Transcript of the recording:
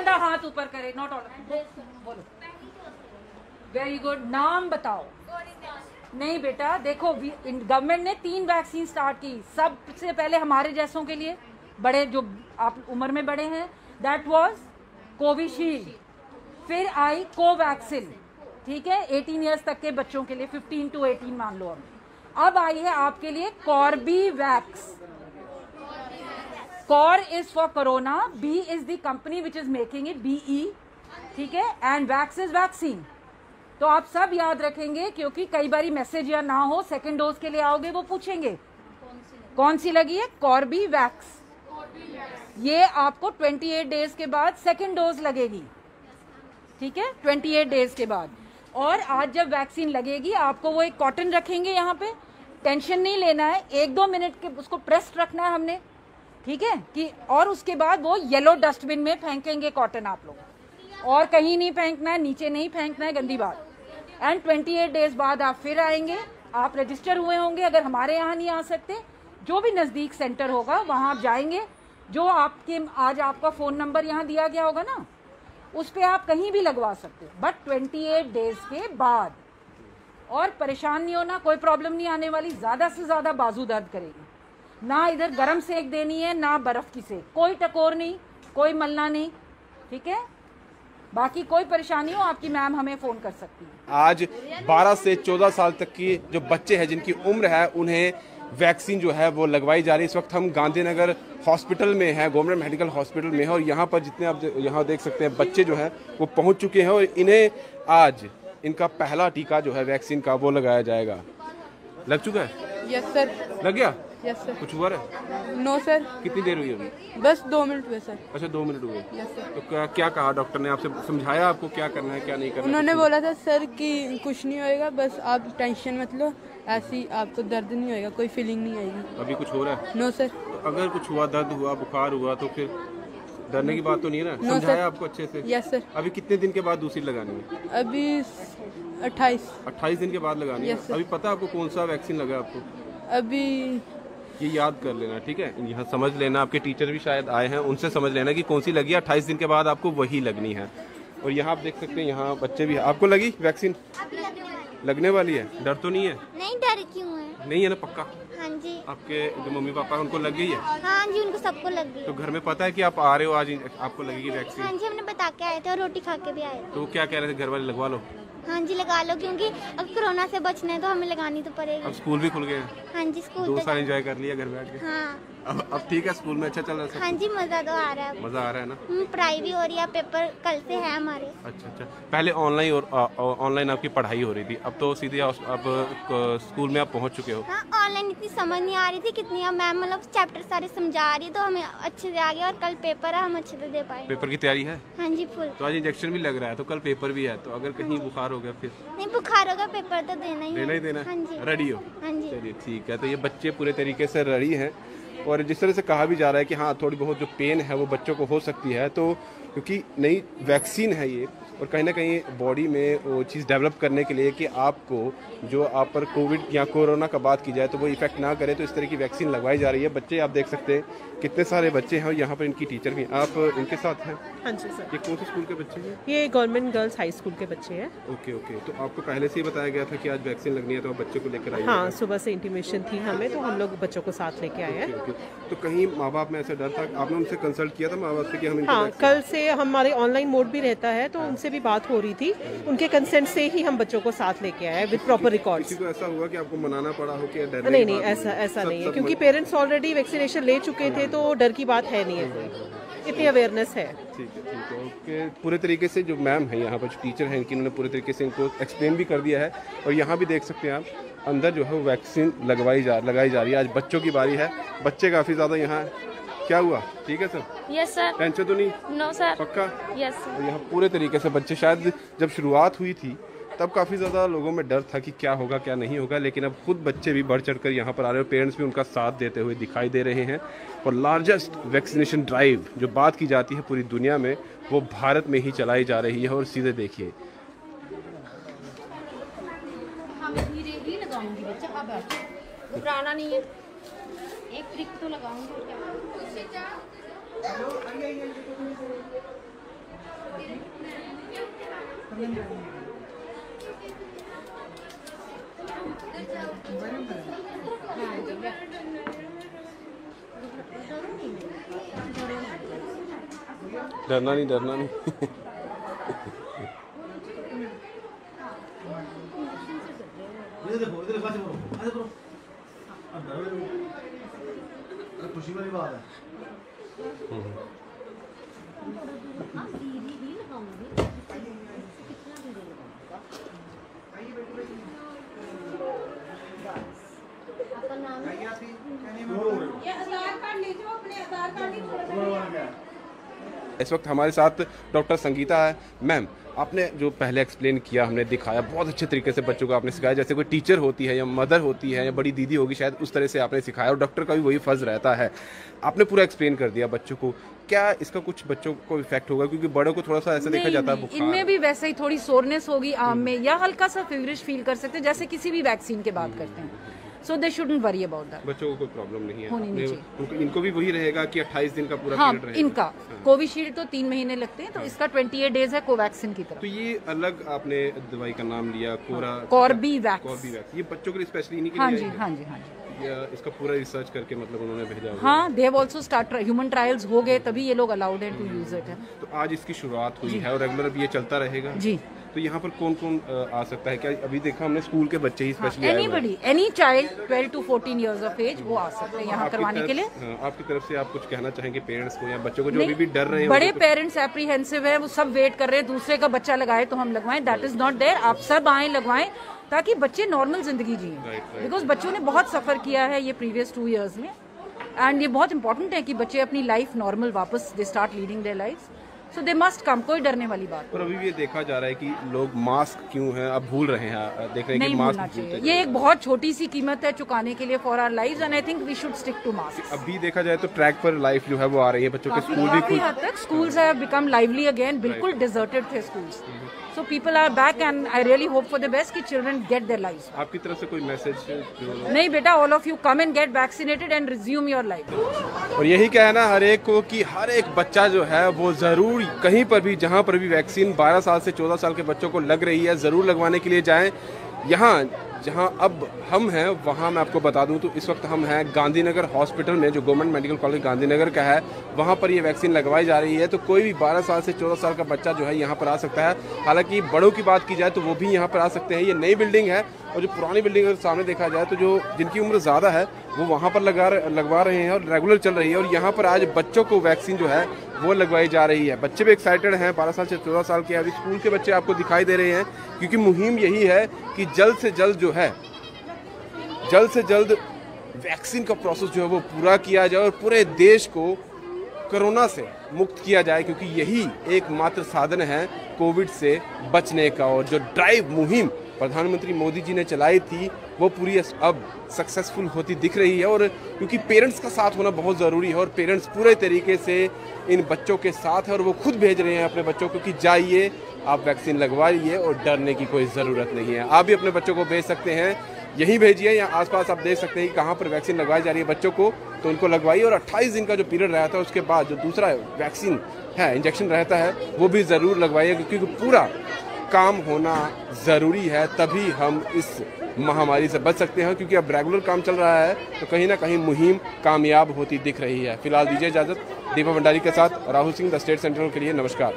बंदा हाथ ऊपर करे, नॉट ऑल। बोलो, वेरी गुड। नाम बताओ। नहीं बेटा, देखो गवर्नमेंट ने 3 वैक्सीन स्टार्ट की। सबसे पहले हमारे जैसों के लिए, बड़े जो आप उम्र में बड़े हैं, दैट वाज कोविशील्ड। फिर आई कोवैक्सिन, ठीक है, 18 ईयर्स तक के बच्चों के लिए, 15 to 18 मान लो। अब आई है आपके लिए Corbevax. Cor is for corona, B is the company which is making it, BE, ठीक है, एंड वैक्स इज वैक्सीन। तो आप सब याद रखेंगे, क्योंकि कई बारी मैसेज या ना हो, सेकेंड डोज के लिए आओगे वो पूछेंगे कौन सी लगी है, कॉर्बीवैक्स। ये आपको 28 डेज के बाद सेकेंड डोज लगेगी, ठीक है, 28 डेज के बाद। और आज जब वैक्सीन लगेगी आपको वो एक कॉटन रखेंगे यहाँ पे, टेंशन नहीं लेना है, 1-2 मिनट के उसको प्रेस रखना है हमने, ठीक है कि, और उसके बाद वो येलो डस्टबिन में फेंकेंगे कॉटन आप लोग, और कहीं नहीं फेंकना है, नीचे नहीं फेंकना है, गंदी बात। एंड 28 डेज बाद आप फिर आएंगे, आप रजिस्टर हुए होंगे, अगर हमारे यहाँ नहीं आ सकते, जो भी नजदीक सेंटर होगा वहां आप जाएंगे, जो आपके आज आपका फोन नंबर यहाँ दिया गया होगा ना, उस पे आप कहीं भी लगवा सकते हो, बट 28 डेज के बाद। और परेशान नहीं होना, कोई प्रॉब्लम नहीं आने वाली, ज्यादा से ज्यादा बाजू दर्द करेगी, ना इधर गर्म सेक देनी है ना बर्फ की सेक, कोई टकोर नहीं, कोई मलना नहीं, ठीक है। बाकी कोई परेशानी हो आपकी मैम हमें फोन कर सकती है। आज 12 से 14 साल तक की जो बच्चे हैं जिनकी उम्र है, उन्हें वैक्सीन जो है वो लगवाई जा रही है। इस वक्त हम गांधीनगर हॉस्पिटल में हैं, गवर्नमेंट मेडिकल हॉस्पिटल में है, और यहाँ पर जितने आप यहाँ देख सकते हैं बच्चे जो हैं वो पहुँच चुके हैं, और इन्हें आज इनका पहला टीका जो है वैक्सीन का वो लगाया जाएगा। लग चुका है? Yes sir. लग गया? Yes sir. कुछ हुआ है? No sir. कितनी देर हुई अभी? बस 2 मिनट हुए सर। अच्छा, 2 मिनट हुए। Yes sir. तो क्या कहा डॉक्टर ने आपसे, समझाया आपको क्या करना है क्या नहीं करना? उन्होंने बोला था सर कि कुछ नहीं होएगा, बस आप टेंशन मत लो, ऐसी आपको दर्द नहीं होएगा, कोई फीलिंग नहीं आएगी। अभी कुछ हो रहा है? No sir. तो अगर कुछ हुआ, दर्द हुआ, बुखार हुआ, तो फिर डरने की बात तो नहीं है ना? समझाया आपको अच्छे से? Yes sir. अभी कितने दिन के बाद दूसरी लगानी है? अभी 28 दिन के बाद लगानी है। Yes sir. अभी पता है आपको कौन सा वैक्सीन लगा आपको? अभी ये याद कर लेना, ठीक है, यहाँ समझ लेना, आपके टीचर भी शायद आए हैं, उनसे समझ लेना कि कौन सी लगी है। 28 दिन के बाद आपको वही लगनी है। और यहाँ आप देख सकते हैं, यहाँ बच्चे भी, आपको लगी वैक्सीन? लगने वाली है? डर तो नहीं है? नहीं, डर क्यों है? नहीं है ना, पक्का? हाँ जी। आपके जो मम्मी पापा है उनको लग गई है? हाँ जी, उनको सबको लग गई। तो घर में पता है कि आप आ रहे हो, आज आपको लगेगी वैक्सीन? हाँ जी, हमने बता के आए थे और रोटी खा के भी आए थे। तो क्या कह रहे थे घर वाले, लगवा लो? हाँ जी, लगा लो, क्योंकि अब कोरोना से बचना है तो हमें लगानी तो पड़ेगी। अब स्कूल भी खुल गए? हाँ जी, स्कूल 2 साल एंजॉय कर लिया घर बैठ के। हाँ। अब ठीक है, स्कूल में अच्छा चल रहा है? हाँ जी, मजा तो आ रहा है। मजा आ रहा है ना? पढ़ाई भी हो रही है, पेपर कल से है हमारे। अच्छा। पहले ऑनलाइन और ऑनलाइन आपकी पढ़ाई हो रही थी, अब तो सीधे अब स्कूल में आप पहुंच चुके हो? हाँ, ऑनलाइन इतनी समझ नहीं आ रही थी, कितनी अब मैम मतलब चैप्टर सारे समझा रही है, तो हमें अच्छे से आ गया, और कल पेपर है, हम अच्छे से दे पाए। पेपर की तैयारी है? हाँ जी, फुल। तो आज इंजेक्शन भी लग रहा है, तो कल पेपर भी है, तो अगर कहीं बुखार हो गया फिर? नहीं, बुखार होगा, पेपर तो देना ही देना। हाँ जी। रेडी हो? हाँ जी। चलिए ठीक है। तो ये बच्चे पूरे तरीके से रेडी हैं, और जिस तरह से कहा भी जा रहा है कि हाँ थोड़ी बहुत जो पेन है वो बच्चों को हो सकती है, तो क्योंकि नई वैक्सीन है ये, और कहीं ना कहीं बॉडी में वो चीज़ डेवलप करने के लिए कि आपको जो आप पर कोविड या कोरोना का बात की जाए तो वो इफेक्ट ना करे, तो इस तरह की वैक्सीन लगवाई जा रही है। बच्चे आप देख सकते हैं कितने सारे बच्चे हैं, और यहाँ पर इनकी टीचर भी, आप इनके साथ हैं? हाँ जी सर। ये कौन से स्कूल के बच्चे हैं? ये गवर्नमेंट गर्ल्स हाई स्कूल के बच्चे हैं। ओके। तो आपको पहले से ही बताया गया था कि आज वैक्सीन लगनी है, तो आप बच्चे को लेकर आइए? हाँ, सुबह से इंटीमेशन थी हमें, तो हम लोग बच्चों को साथ लेके आए हैं। तो कहीं माँ बाप में ऐसा डर था, आपने उनसे कंसल्ट किया था माँ बाप से कि हम? हाँ, कल से हमारे ऑनलाइन मोड भी रहता है, तो उनसे भी बात हो रही थी, उनके कंसेंट से ही हम बच्चों को साथ लेके आए विद प्रॉपर रिकॉर्ड्स। किसी को ऐसा हुआ कि आपको मनाना पड़ा हो कि डर? नहीं, ऐसा नहीं है, क्योंकि पेरेंट्स ऑलरेडी वैक्सीनेशन ले चुके थे, तो डर की बात है नहीं है, इतनी अवेयरनेस है। ठीक है। ओके, पूरे तरीके से जो मैम है यहाँ पर, जो टीचर हैं इनकी, उन्होंने पूरे तरीके से इनको एक्सप्लेन भी कर दिया है, और यहाँ भी देख सकते हैं आप अंदर जो है वो वैक्सीन लगाई जा रही है। आज बच्चों की बारी है, बच्चे काफ़ी ज़्यादा यहाँ। क्या हुआ? ठीक है सर? Yes sir. टेंशन तो नहीं? No sir. पक्का? Yes sir. और यहाँ पूरे तरीके से बच्चे, शायद जब शुरुआत हुई थी तब काफ़ी ज़्यादा लोगों में डर था कि क्या होगा क्या नहीं होगा, लेकिन अब खुद बच्चे भी बढ़ चढ़कर यहाँ पर आ रहे हैं, पेरेंट्स भी उनका साथ देते हुए दिखाई दे रहे हैं। और लार्जेस्ट वैक्सीनेशन ड्राइव जो बात की जाती है पूरी दुनिया में, वो भारत में ही चलाई जा रही है। और सीधे देखिए, घबराना नहीं है, एक ट्रिक तो लगाऊंगी। डरना नहीं, डरना नहीं। खुशी वाली बात है। इस वक्त हमारे साथ डॉक्टर संगीता है। मैम, आपने जो पहले एक्सप्लेन किया, हमने दिखाया, बहुत अच्छे तरीके से बच्चों को आपने सिखाया, जैसे कोई टीचर होती है या मदर होती है या बड़ी दीदी होगी शायद, उस तरह से आपने सिखाया, और डॉक्टर का भी वही फर्ज रहता है। आपने पूरा एक्सप्लेन कर दिया बच्चों को। क्या इसका कुछ बच्चों को इफेक्ट होगा? क्योंकि बड़ों को थोड़ा सा ऐसा देखा जाता है, इनमें भी वैसे ही थोड़ी सोरनेस होगी आर्म में, या हल्का सा फीवरिश फील कर सकते हैं, जैसे किसी भी वैक्सीन के बाद करते हैं। So they shouldn't worry about that. बच्चों को कोई प्रॉब्लम नहीं है, होनी नहीं चाहिए। इनको भी वही रहेगा कि 28 दिन का पूरा हाँ, पीरियड रहेगा। इनका कोविशील्ड तो 3 महीने लगते हैं, तो इसका 28 डेज है कोवैक्सीन की तरफ। तो ये अलग आपने दवाई का नाम लिया, कॉर्बीवैक्स, ये बच्चों के लिए स्पेशली इन्हीं के हाँ लिए जी, आई है? हाँ जी, हाँ जी। या इसका पूरा रिसर्च करके मतलब उन्होंने भेजा होगा? हाँ, they have also start human trials हो गए, तभी ये लोग अलाउड है टू यूज इट है। तो आज इसकी शुरुआत हुई है और रेगुलर अब ये चलता रहेगा जी। तो यहाँ पर कौन कौन आ सकता है? क्या अभी देखा हमने स्कूल के बच्चे ही स्पेशली आए हुए हैं। Anybody, any child 12 to 14 years of age वो आ सकते हैं यहाँ आपकी करवाने तरफ- के लिए। हाँ, आपकी तरफ से आप कुछ कहना चाहेंगे पेरेंट्स को या बच्चों को जो अभी भी डर रहे हैं? बड़े उनको तो- पेरेंट्स एप्रीहेंसिव है, वो सब वेट कर रहे हैं दूसरे का बच्चा लगाए तो हम लगवाएं, दैट इज नॉट देयर। आप सब आए लगवाएं ताकि बच्चे नॉर्मल जिंदगी जिए, बिकॉज बच्चों ने बहुत सफर किया है ये प्रीवियस 2 years में, एंड ये बहुत इंपॉर्टेंट है कि बच्चे अपनी लाइफ नॉर्मल वापस they start leading their life, so they must come. कोई डरने वाली बात और अभी भी ये देखा जा रहा है कि लोग मास्क क्यों है अब भूल रहे हैं, देख रहे हैं नहीं कि भूलना मास्क चाहिए। ये एक बहुत छोटी सी कीमत है चुकाने के लिए for our lives, and I think we should stick to mask. अभी देखा जाए तो ट्रैक पर लाइफ जो है वो आ रही है, बच्चों के स्कूल भी काफी हद तक schools have become lively again, बिल्कुल डिजर्टेड थे schools, so people are back and I really hope for the best कि चिल्ड्रन गेट देयर लाइव्स। आपकी तरफ से कोई मैसेज? नहीं बेटा, all of you come and get vaccinated and resume your life. और यही कहना हर एक को कि हर एक बच्चा जो है वो जरूर कहीं पर भी जहां पर भी वैक्सीन 12 साल से 14 साल के बच्चों को लग रही है जरूर लगवाने के लिए जाएं। यहाँ जहां अब हम हैं वहां मैं आपको बता दूं तो इस वक्त हम हैं गांधीनगर हॉस्पिटल में, जो गवर्नमेंट मेडिकल कॉलेज गांधीनगर का है, वहां पर ये वैक्सीन लगवाई जा रही है। तो कोई भी 12 साल से 14 साल का बच्चा जो है यहाँ पर आ सकता है। हालांकि बड़ों की बात की जाए तो वो भी यहाँ पर आ सकते हैं। ये नई बिल्डिंग है और जो पुरानी बिल्डिंग अगर सामने देखा जाए तो जो जिनकी उम्र ज़्यादा है वो वहाँ पर लगवा रहे हैं और रेगुलर चल रही है। और यहाँ पर आज बच्चों को वैक्सीन जो है वो लगवाई जा रही है। बच्चे भी एक्साइटेड हैं, 12 साल से 14 साल के अभी स्कूल के बच्चे आपको दिखाई दे रहे हैं, क्योंकि मुहिम यही है कि जल्द से जल्द वैक्सीन का प्रोसेस जो है वो पूरा किया जाए और पूरे देश को कोरोना से मुक्त किया जाए, क्योंकि यही एकमात्र साधन है कोविड से बचने का। और जो ड्राइव मुहिम प्रधानमंत्री मोदी जी ने चलाई थी वो पूरी अब सक्सेसफुल होती दिख रही है। और क्योंकि पेरेंट्स का साथ होना बहुत ज़रूरी है और पेरेंट्स पूरे तरीके से इन बच्चों के साथ है और वो खुद भेज रहे हैं अपने बच्चों को कि जाइए आप वैक्सीन लगवाइए और डरने की कोई ज़रूरत नहीं है। आप भी अपने बच्चों को भेज सकते हैं, यहीं भेजिए या आसपास आप देख सकते हैं कि कहाँ पर वैक्सीन लगवाई जा रही है बच्चों को, तो उनको लगवाइए। और 28 दिन का जो पीरियड रहता है उसके बाद जो दूसरा वैक्सीन है, इंजेक्शन रहता है, वो भी ज़रूर लगवाइए, क्योंकि पूरा काम होना ज़रूरी है, तभी हम इस महामारी से बच सकते हैं। क्योंकि अब रेगुलर काम चल रहा है तो कहीं ना कहीं मुहिम कामयाब होती दिख रही है। फिलहाल दीजिए इजाज़त। दीपा भंडारी के साथ Rahul Singh, the state central के लिए नमस्कार।